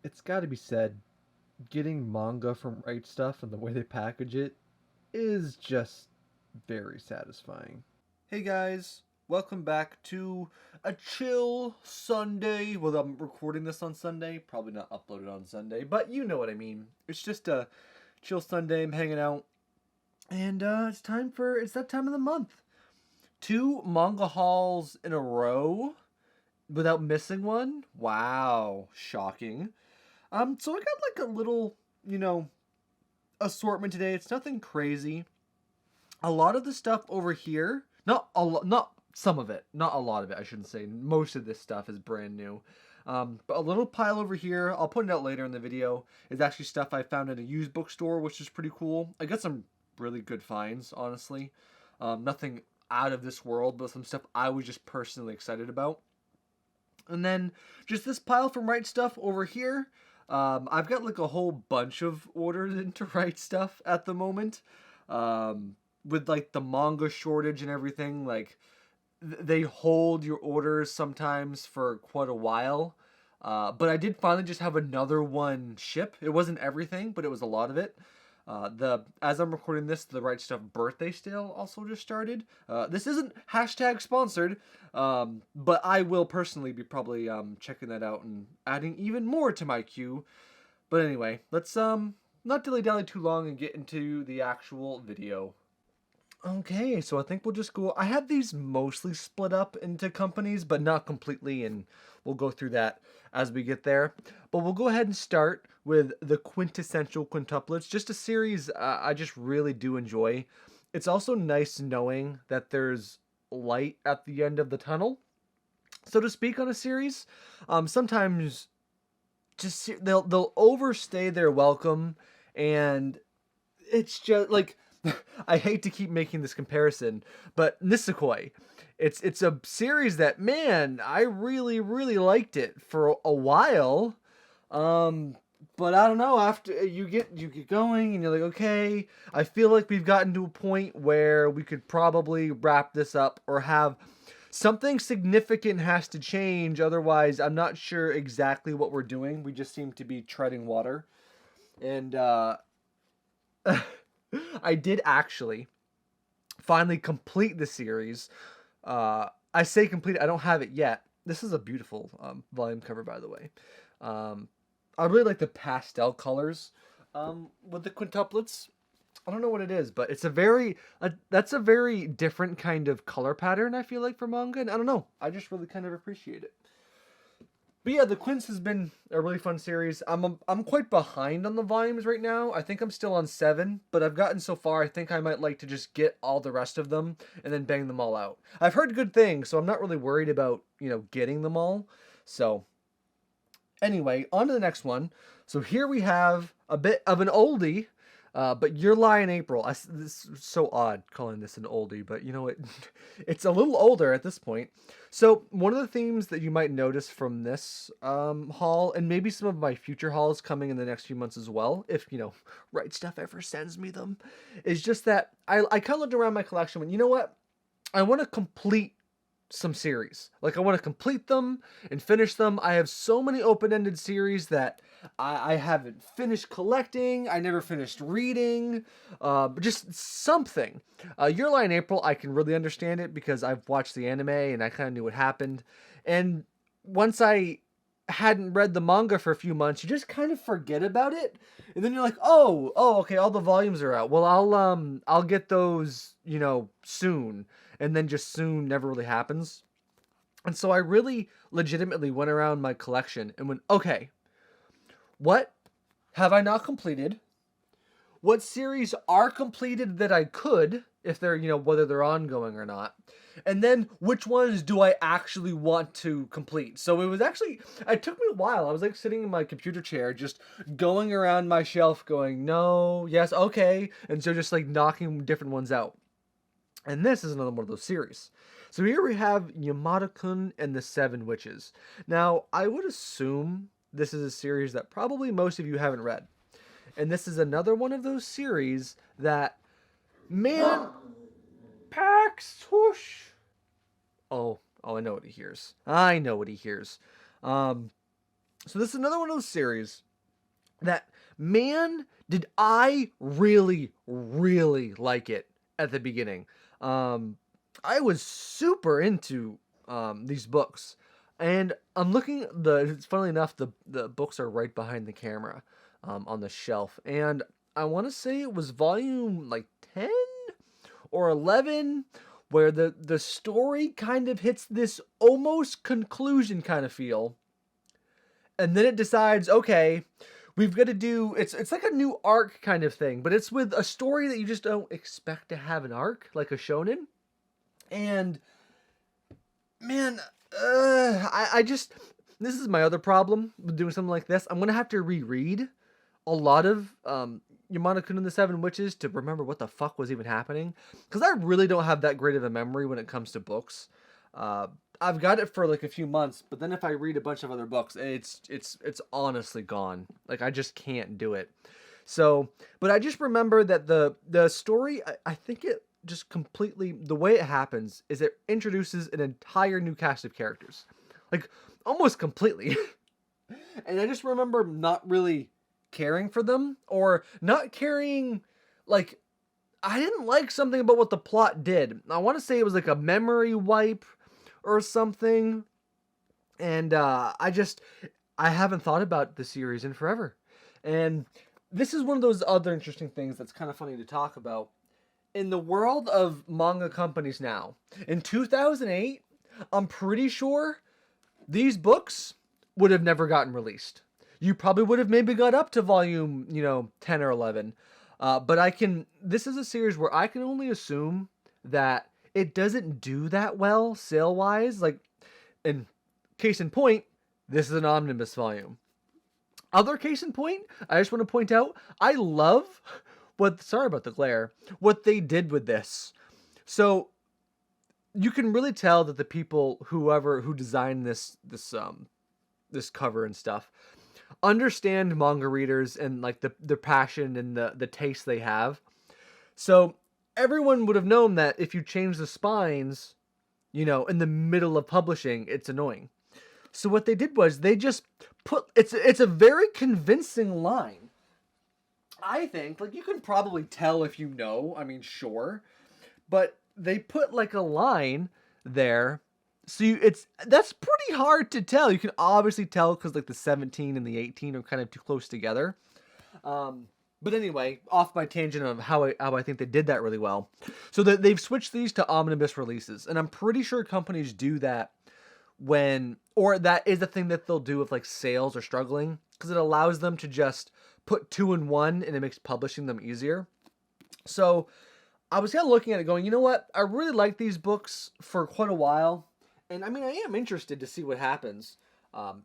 It's got to be said, getting manga from Right Stuff and the way they package it is just very satisfying. Hey guys, welcome back to a chill Sunday. Well, I'm recording this on Sunday, probably not uploaded on Sunday, but you know what I mean. It's just a chill Sunday. I'm hanging out, and it's that time of the month. Two manga hauls in a row without missing one. Wow, shocking. So I got like a little, assortment today. It's nothing crazy. A lot of the stuff over here, not some of it, not a lot of it, I shouldn't say. Most of this stuff is brand new. But a little pile over here, I'll put it out later in the video, is actually stuff I found at a used bookstore, which is pretty cool. I got some really good finds, honestly. Nothing out of this world, but some stuff I was just personally excited about. And then just this pile from Right Stuff over here. I've got like a whole bunch of orders into Right Stuff at the moment. With like the manga shortage and everything, like they hold your orders sometimes for quite a while. But I did finally just have another one ship. It wasn't everything, but it was a lot of it. As I'm recording this, the Right Stuff birthday sale also just started. This isn't hashtag sponsored, but I will personally be probably checking that out and adding even more to my queue. But anyway, let's not dilly-dally too long and get into the actual video. Okay, so I think we'll just go. I have these mostly split up into companies, but not completely, and we'll go through that as we get there. But we'll go ahead and start with the Quintessential Quintuplets, just a series I just really do enjoy. It's also nice knowing that there's light at the end of the tunnel, so to speak, on a series. Sometimes just they'll overstay their welcome, and it's just like I hate to keep making this comparison, but Nisekoi, it's a series that, man, I really liked it for a while. But I don't know, after you get going and you're like, okay, I feel like we've gotten to a point where we could probably wrap this up or have something significant has to change, otherwise I'm not sure exactly what we're doing. We just seem to be treading water. And I did actually finally complete the series. I say complete, I don't have it yet. This is a beautiful volume cover, by the way. I really like the pastel colors with the quintuplets. I don't know what it is, but it's that's a very different kind of color pattern, I feel like, for manga. And I don't know, I just really kind of appreciate it. But yeah, the Quince has been a really fun series. I'm quite behind on the volumes right now. I think I'm still on 7, but I've gotten so far. I think I might like to just get all the rest of them and then bang them all out. I've heard good things, so I'm not really worried about getting them all. So anyway, on to the next one. So here we have a bit of an oldie. But Your Lie in April. This is so odd calling this an oldie, but you know what? It's a little older at this point. So one of the themes that you might notice from this haul, and maybe some of my future hauls coming in the next few months as well, if Right Stuff ever sends me them, is just that I kind of looked around my collection and you know what? I want to complete some series. Like I want to complete them and finish them. I have so many open-ended series that I haven't finished collecting. I never finished reading. Just something. Your Lie in April, I can really understand it because I've watched the anime and I kind of knew what happened. And once I hadn't read the manga for a few months, you just kind of forget about it. And then you're like, oh, okay, all the volumes are out. Well, I'll get those, soon. And then just soon never really happens. And so I really legitimately went around my collection and went, okay, what have I not completed? What series are completed that I could, if they're, whether they're ongoing or not? And then which ones do I actually want to complete? So it took me a while. I was like sitting in my computer chair, just going around my shelf going, no, yes, okay. And so just like knocking different ones out. And this is another one of those series. So here we have Yamada-kun and the Seven Witches. Now, I would assume this is a series that probably most of you haven't read. And this is another one of those series that, man, Pax, whoosh. Oh, I know what he hears. I know what he hears. So this is another one of those series that, man, did I really, really like it at the beginning. Um, I was super into these books, and I'm looking. It's funnily enough, the books are right behind the camera, on the shelf, and I want to say it was volume like 10 or 11, where the story kind of hits this almost conclusion kind of feel, and then it decides, okay, we've got to do, it's like a new arc kind of thing, but it's with a story that you just don't expect to have an arc, like a shonen. And man, I just, this is my other problem with doing something like this. I'm gonna have to reread a lot of Yamada Kun and the Seven Witches to remember what the fuck was even happening, because I really don't have that great of a memory when it comes to books. Uh, I've got it for like a few months, but then if I read a bunch of other books, it's honestly gone. Like I just can't do it. So, but I just remember that the story, I think it just completely, the way it happens is it introduces an entire new cast of characters, like almost completely. And I just remember not really caring for them, or not caring, like I didn't like something about what the plot did. I want to say it was like a memory wipe or something. And I haven't thought about the series in forever. And this is one of those other interesting things that's kind of funny to talk about. In the world of manga companies now, in 2008, I'm pretty sure these books would have never gotten released. You probably would have maybe got up to volume, 10 or 11. This is a series where I can only assume that it doesn't do that well sale-wise. Like, in case in point, this is an omnibus volume. Other case in point, I just want to point out, I love sorry about the glare, what they did with this. So, you can really tell that the people, who designed this cover and stuff, understand manga readers and like the passion and the taste they have. So everyone would have known that if you change the spines, in the middle of publishing, it's annoying. So what they did was they just put, it's a very convincing line. I think, like, you can probably tell if you know, I mean, sure, but they put like a line there. So that's pretty hard to tell. You can obviously tell because like the 17 and the 18 are kind of too close together. But anyway, off my tangent of how I think they did that really well. So they've switched these to omnibus releases, and I'm pretty sure companies do that or that is the thing that they'll do if like sales are struggling, because it allows them to just put two in one, and it makes publishing them easier. So I was kind of looking at it going, you know what? I really like these books for quite a while. And I mean, I am interested to see what happens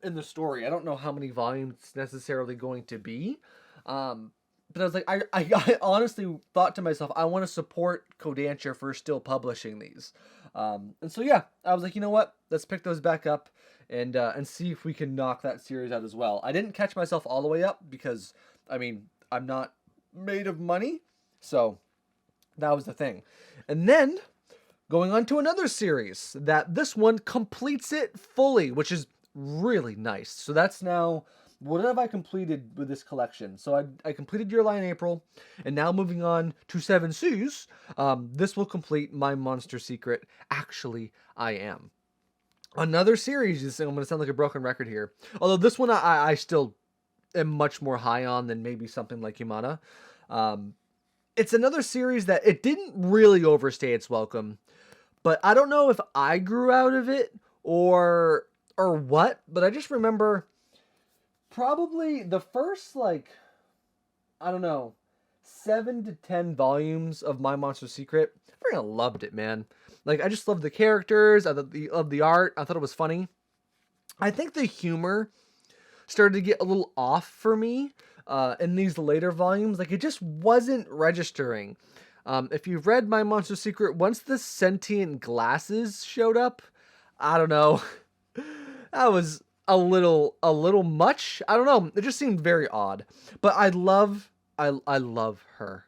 in the story. I don't know how many volumes it's necessarily going to be. But I was like, I honestly thought to myself, I want to support Kodansha for still publishing these. And so, yeah, I was like, you know what? Let's pick those back up and see if we can knock that series out as well. I didn't catch myself all the way up because, I mean, I'm not made of money. So that was the thing. And then going on to another series that this one completes it fully, which is really nice. So that's now, what have I completed with this collection? So I completed Your Lie in April, and now moving on to Seven Seas, this will complete my Monster Secret, Actually I Am. Another series, I'm going to sound like a broken record here, although this one I still am much more high on than maybe something like Yamada. It's another series that it didn't really overstay its welcome, but I don't know if I grew out of it or what, but I just remember probably the first, like, I don't know, 7 to 10 volumes of My Monster Secret. I freaking loved it, man. Like, I just loved the characters, I loved the art, I thought it was funny. I think the humor started to get a little off for me in these later volumes. Like, it just wasn't registering. If you've read My Monster Secret, once the sentient glasses showed up, I don't know, that was a little much. I don't know. It just seemed very odd. But I love her.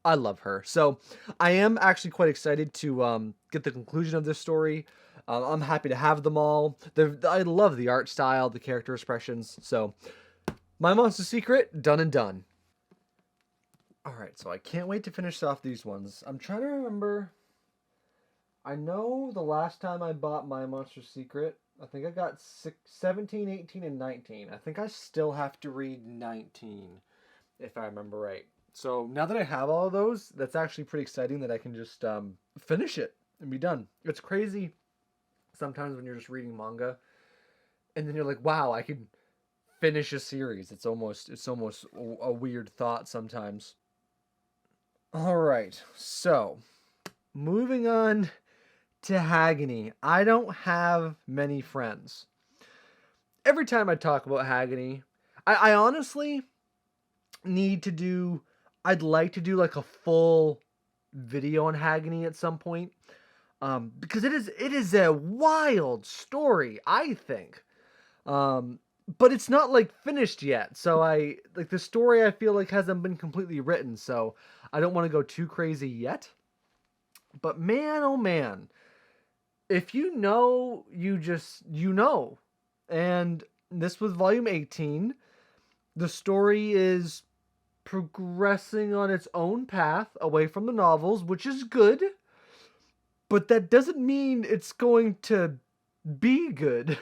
I love her. So I am actually quite excited to get the conclusion of this story. I'm happy to have them all. I love the art style, the character expressions. So, My Monster Secret, done and done. Alright, so I can't wait to finish off these ones. I'm trying to remember. I know the last time I bought My Monster Secret, I think I got 17, 18, and 19. I think I still have to read 19, if I remember right. So now that I have all of those, that's actually pretty exciting that I can just finish it and be done. It's crazy sometimes when you're just reading manga, and then you're like, wow, I can finish a series. It's almost a weird thought sometimes. All right, so moving on to Agony. I don't have many friends. Every time I talk about Agony, I honestly need to do. I'd like to do like a full video on Agony at some point, because it is a wild story, I think. But it's not like finished yet, so I like the story. I feel like hasn't been completely written, so I don't want to go too crazy yet. But man, oh man, if you know, you know. And this was volume 18. The story is progressing on its own path away from the novels, which is good. But that doesn't mean it's going to be good.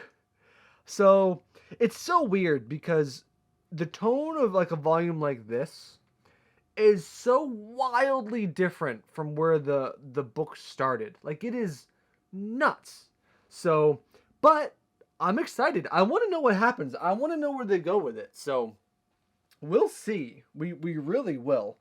So it's so weird because the tone of like a volume like this is so wildly different from where the book started. Like it is nuts. So, but I'm excited. I want to know what happens. I want to know where they go with it. So, we'll see. We really will.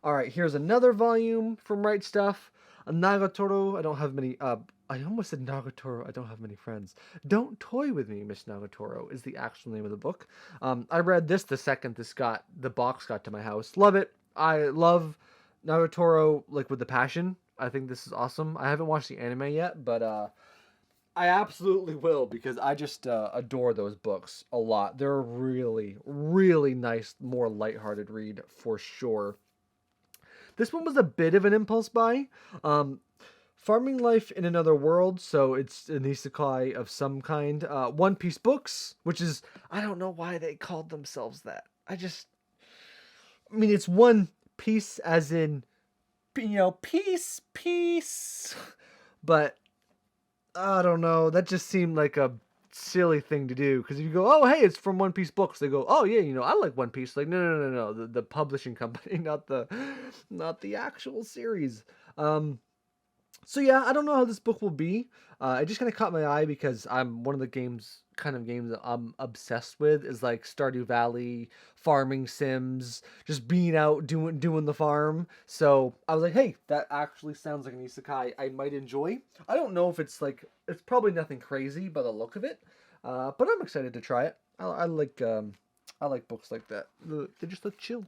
All right, here's another volume from Right Stuff. Nagatoro. I don't have many. I almost said Nagatoro. I don't have many friends. Don't toy with me, Miss Nagatoro is the actual name of the book. I read this the second the box got to my house. Love it. I love Nagatoro like with the passion. I think this is awesome. I haven't watched the anime yet, but I absolutely will because I just adore those books a lot. They're a really, really nice, more lighthearted read for sure. This one was a bit of an impulse buy. Farming Life in Another World, so it's an isekai of some kind. One Piece Books, which is, I don't know why they called themselves that. I mean, it's One Piece as in, peace. But I don't know. That just seemed like a silly thing to do. Because if you go, oh, hey, it's from One Piece Books, they go, oh, yeah, I like One Piece. Like, no. The publishing company, not the actual series. So yeah, I don't know how this book will be. It just kind of caught my eye because I'm one of the games that I'm obsessed with is like Stardew Valley, farming sims, just being out doing the farm. So I was like, hey, that actually sounds like an isekai I might enjoy. I don't know if it's probably nothing crazy by the look of it, but I'm excited to try it. I like books like that. They just look chill.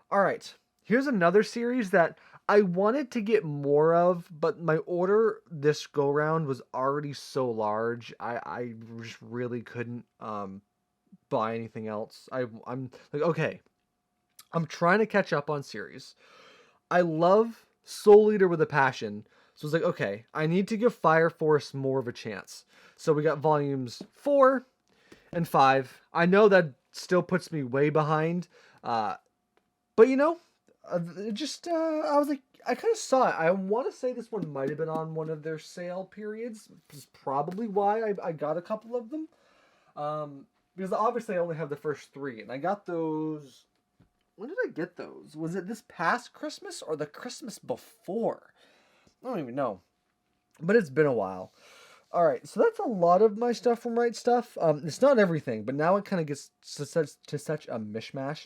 All right, here's another series that I wanted to get more of, but my order this go round was already so large. I just really couldn't buy anything else. I'm like, okay, I'm trying to catch up on series. I love Soul Eater with a passion, so it's like, okay, I need to give Fire Force more of a chance. So we got volumes 4 and 5. I know that still puts me way behind, but I was like, I kind of saw it. I want to say this one might have been on one of their sale periods. This is probably why I got a couple of them. Because obviously I only have the first 3, and I got those. When did I get those? Was it this past Christmas or the Christmas before? I don't even know. But it's been a while. All right, so that's a lot of my stuff from Right Stuff. It's not everything, but now it kind of gets to such a mishmash.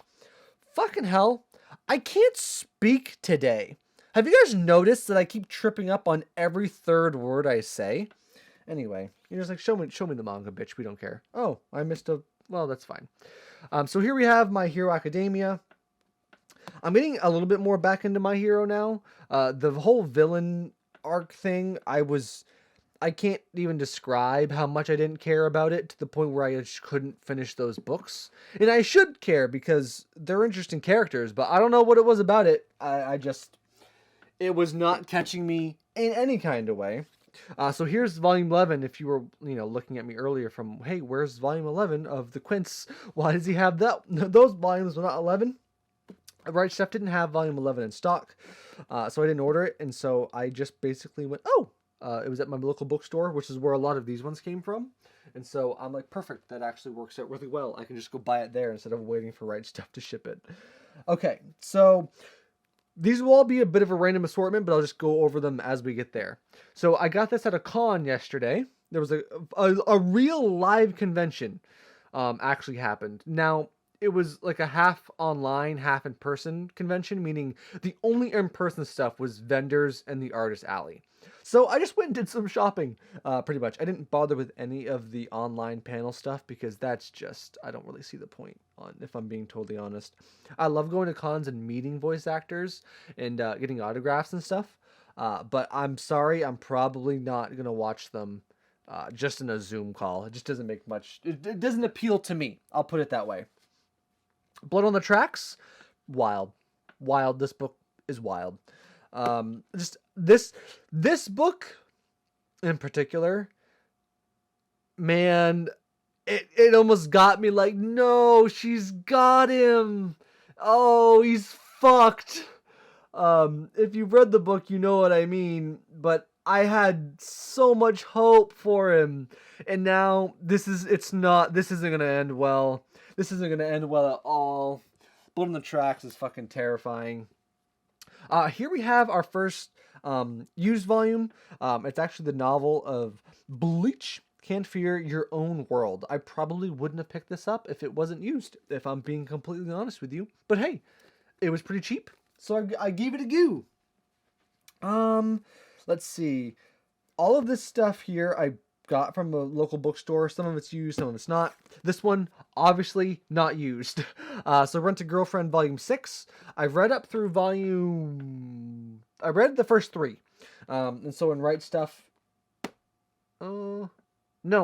Fucking hell. I can't speak today. Have you guys noticed that I keep tripping up on every third word I say? Anyway, you're just like, show me the manga, bitch. We don't care. Oh, I missed well, that's fine. So here we have My Hero Academia. I'm getting a little bit more back into My Hero now. The whole villain arc thing, I can't even describe how much I didn't care about it to the point where I just couldn't finish those books. And I should care because they're interesting characters, but I don't know what it was about it. It was not catching me in any kind of way. So here's volume 11. If you were, looking at me earlier from, hey, where's volume 11 of the Quints? Why does he have that? Those volumes were not 11. Right Stuff didn't have volume 11 in stock, so I didn't order it. And so I just basically went, it was at my local bookstore, which is where a lot of these ones came from. And so I'm like, perfect. That actually works out really well. I can just go buy it there instead of waiting for Right Stuff to ship it. Okay, so these will all be a bit of a random assortment, but I'll just go over them as we get there. So I got this at a con yesterday. There was a real live convention actually happened. Now, it was like a half online, half in person convention, meaning the only in person stuff was vendors and the artist alley. So I just went and did some shopping, pretty much. I didn't bother with any of the online panel stuff because that's just, I don't really see the point on, if I'm being totally honest. I love going to cons and meeting voice actors and getting autographs and stuff. But I'm sorry, I'm probably not going to watch them just in a Zoom call. It just doesn't make much, it doesn't appeal to me. I'll put it that way. Blood on the Tracks, wild. This book is wild. Just this book in particular, man, it almost got me like, no, she's got him. Oh, he's fucked. If you've read the book, you know what I mean, but I had so much hope for him, and now this isn't gonna end well. This isn't going to end well at all. Blood on the Tracks is fucking terrifying. Here we have our first used volume. It's actually the novel of Bleach, Can't Fear Your Own World. I probably wouldn't have picked this up if it wasn't used, if I'm being completely honest with you. But hey, it was pretty cheap, so I gave it a go. Let's see. All of this stuff here I got from a local bookstore. Some of it's used, some of it's not. This one, obviously not used. So Rent a Girlfriend Volume 6. I've read up through I read the first 3. And so in Right Stuff... no,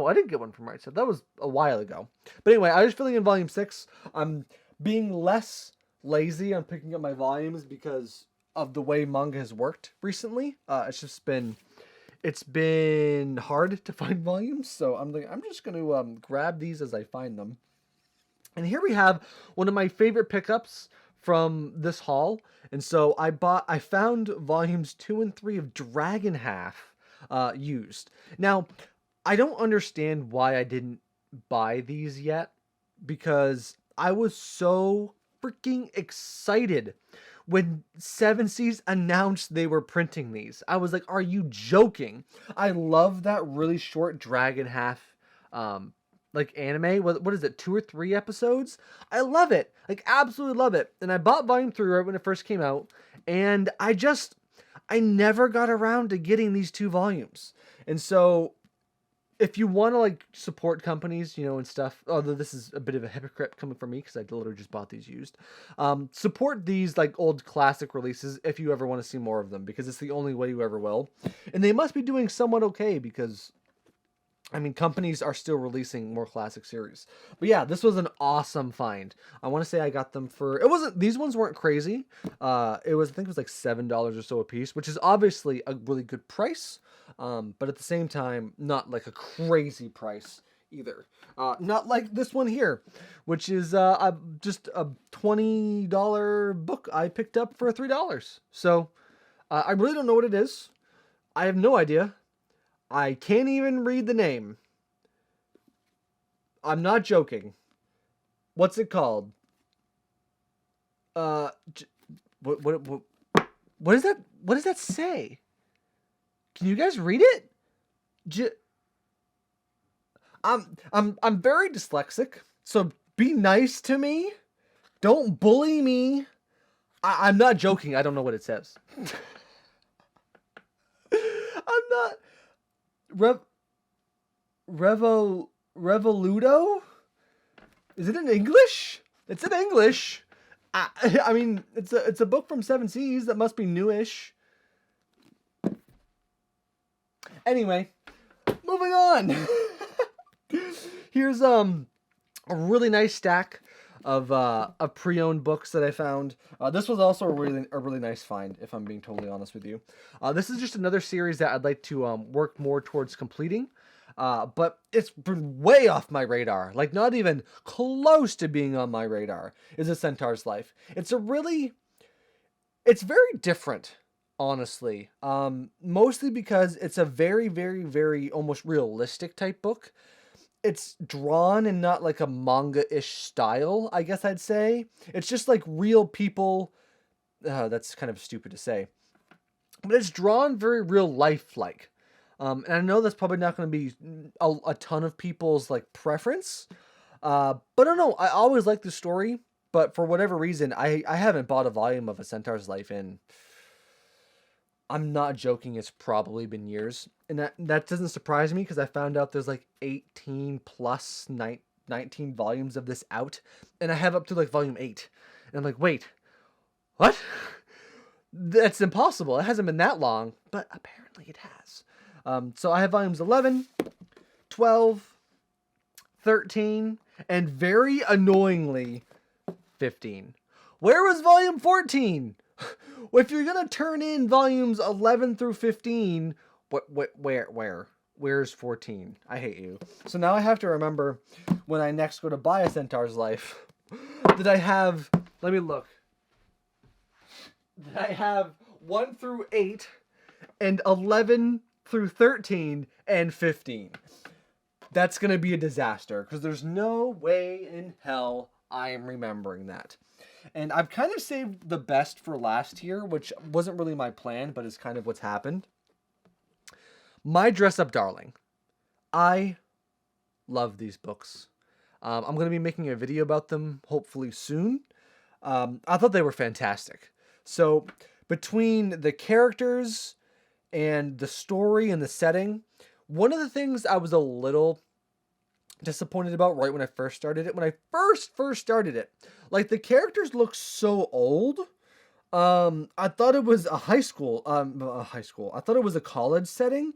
I didn't get one from Right Stuff. That was a while ago. But anyway, I was filling in Volume 6. I'm being less lazy on picking up my volumes because of the way manga has worked recently. It's been hard to find volumes, so I'm just going to grab these as I find them. And here we have one of my favorite pickups from this haul. And so I found volumes 2 and 3 of Dragon Half used. Now, I don't understand why I didn't buy these yet, because I was so freaking excited when Seven Seas announced they were printing these. I was like, are you joking? I love that really short Dragon Half anime. What is it, 2 or 3 episodes? I love it. Like, absolutely love it. And I bought volume 3 right when it first came out, and I never got around to getting these 2 volumes. And so if you want to support companies, and stuff, although this is a bit of a hypocrite coming from me because I literally just bought these used, support these old classic releases if you ever want to see more of them, because it's the only way you ever will. And they must be doing somewhat okay, because companies are still releasing more classic series. But yeah, this was an awesome find. I want to say I got them for, these ones weren't crazy. I think it was $7 or so a piece, which is obviously a really good price. But at the same time, not a crazy price either. Not like this one here, which is just a $20 book I picked up for $3. So I really don't know what it is. I have no idea. I can't even read the name. I'm not joking. What's it called? What is that? What does that say? Can you guys read it? I'm very dyslexic, so be nice to me. Don't bully me. I'm not joking. I don't know what it says. I'm not. Revoludo? Is it in English? It's in English. It's a book from Seven Seas that must be newish. Anyway, moving on. Here's a really nice stack of pre-owned books that I found. This was also a really nice find, if I'm being totally honest with you. This is just another series that I'd like to work more towards completing. But it's been way off my radar, like not even close to being on my radar, is a Centaur's Life. It's very different, honestly. Mostly because it's a very, very, very almost realistic type book. It's drawn in not like a manga-ish style, I guess I'd say. It's just like real people. That's kind of stupid to say. But it's drawn very real life-like. And I know that's probably not going to be a ton of people's like preference. But I don't know. I always like the story. But for whatever reason, I haven't bought a volume of A Centaur's Life in... I'm not joking, it's probably been years. And that doesn't surprise me because I found out there's like 18 plus 19 volumes of this out. And I have up to like volume 8. And I'm like, wait, what? That's impossible. It hasn't been that long, but apparently it has. So I have volumes 11, 12, 13, and very annoyingly, 15. Where was volume 14? If you're going to turn in volumes 11 through 15, where's 14? I hate you. So now I have to remember when I next go to buy a Centaur's Life, that I have, let me look, that I have 1 through 8 and 11 through 13 and 15. That's going to be a disaster because there's no way in hell I am remembering that. And I've kind of saved the best for last here, which wasn't really my plan, but is kind of what's happened. My Dress Up Darling. I love these books. I'm going to be making a video about them hopefully soon. I thought they were fantastic. So between the characters and the story and the setting, one of the things I was a little disappointed about right when I first started it. When I first started it, like the characters look so old. I thought it was a high school. I thought it was a college setting,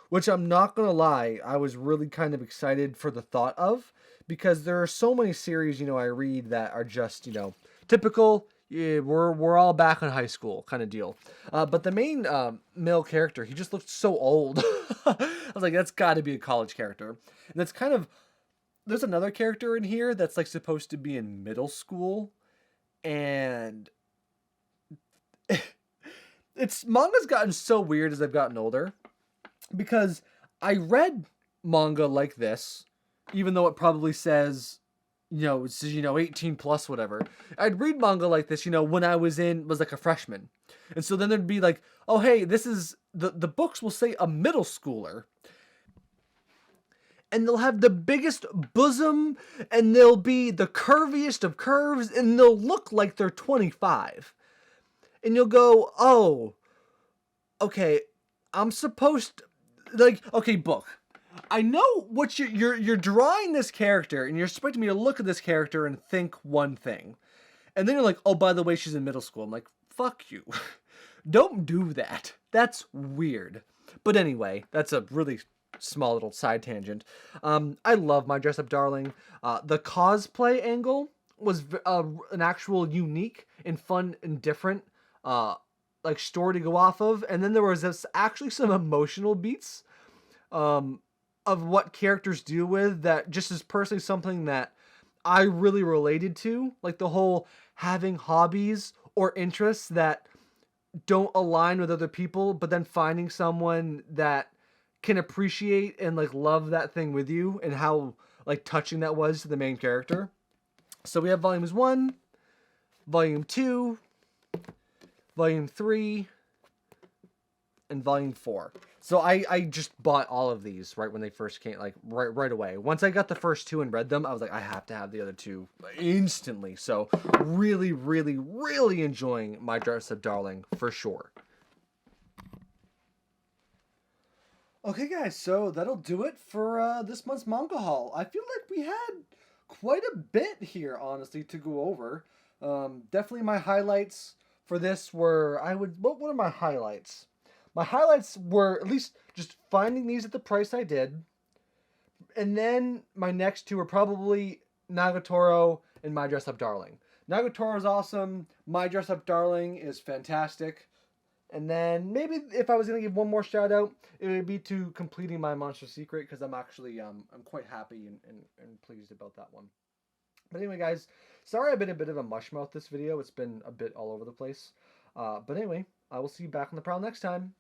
which I'm not gonna lie, I was really kind of excited for the thought of, because there are so many series, I read that are just, typical. Yeah, we're all back in high school kind of deal. But the main male character, he just looked so old. I was like, that's got to be a college character. And that's kind of... There's another character in here that's like supposed to be in middle school. And... Manga's gotten so weird as I've gotten older. Because I read manga like this, even though it probably says... it says, 18 plus, whatever. I'd read manga like this, when I was like a freshman. And so then there'd be like, oh, hey, this is, the books will say a middle schooler. And they'll have the biggest bosom, and they'll be the curviest of curves, and they'll look like they're 25. And you'll go, oh, okay, I'm supposed to, like, okay, book. I know what you're drawing this character, and you're expecting me to look at this character and think one thing. And then you're like, oh, by the way, she's in middle school. I'm like, fuck you. Don't do that. That's weird. But anyway, that's a really small little side tangent. I love My Dress Up Darling. The cosplay angle was an actual unique and fun and different like story to go off of. And then there was actually some emotional beats of what characters deal with that just is personally something that I really related to. Like the whole having hobbies or interests that don't align with other people, but then finding someone that can appreciate and like love that thing with you, and how like touching that was to the main character. So we have volumes 1, volume 2, volume 3, and volume 4. So I just bought all of these right when they first came, like right away. Once I got the first 2 and read them, I was like, I have to have the other 2 instantly. So really, really, really enjoying My Dress Up Darling for sure. Okay, guys, so that'll do it for this month's manga haul. I feel like we had quite a bit here, honestly, to go over. Definitely my highlights for this were, what are my highlights? My highlights were at least just finding these at the price I did. And then my next 2 were probably Nagatoro, and My Dress Up Darling. Nagatoro is awesome. My Dress Up Darling is fantastic. And then maybe if I was gonna give one more shout out, it would be to completing my Monster Secret, because I'm actually I'm quite happy and pleased about that one. But anyway, guys, sorry I've been a bit of a mushmouth this video. It's been a bit all over the place. But anyway, I will see you back on the prowl next time.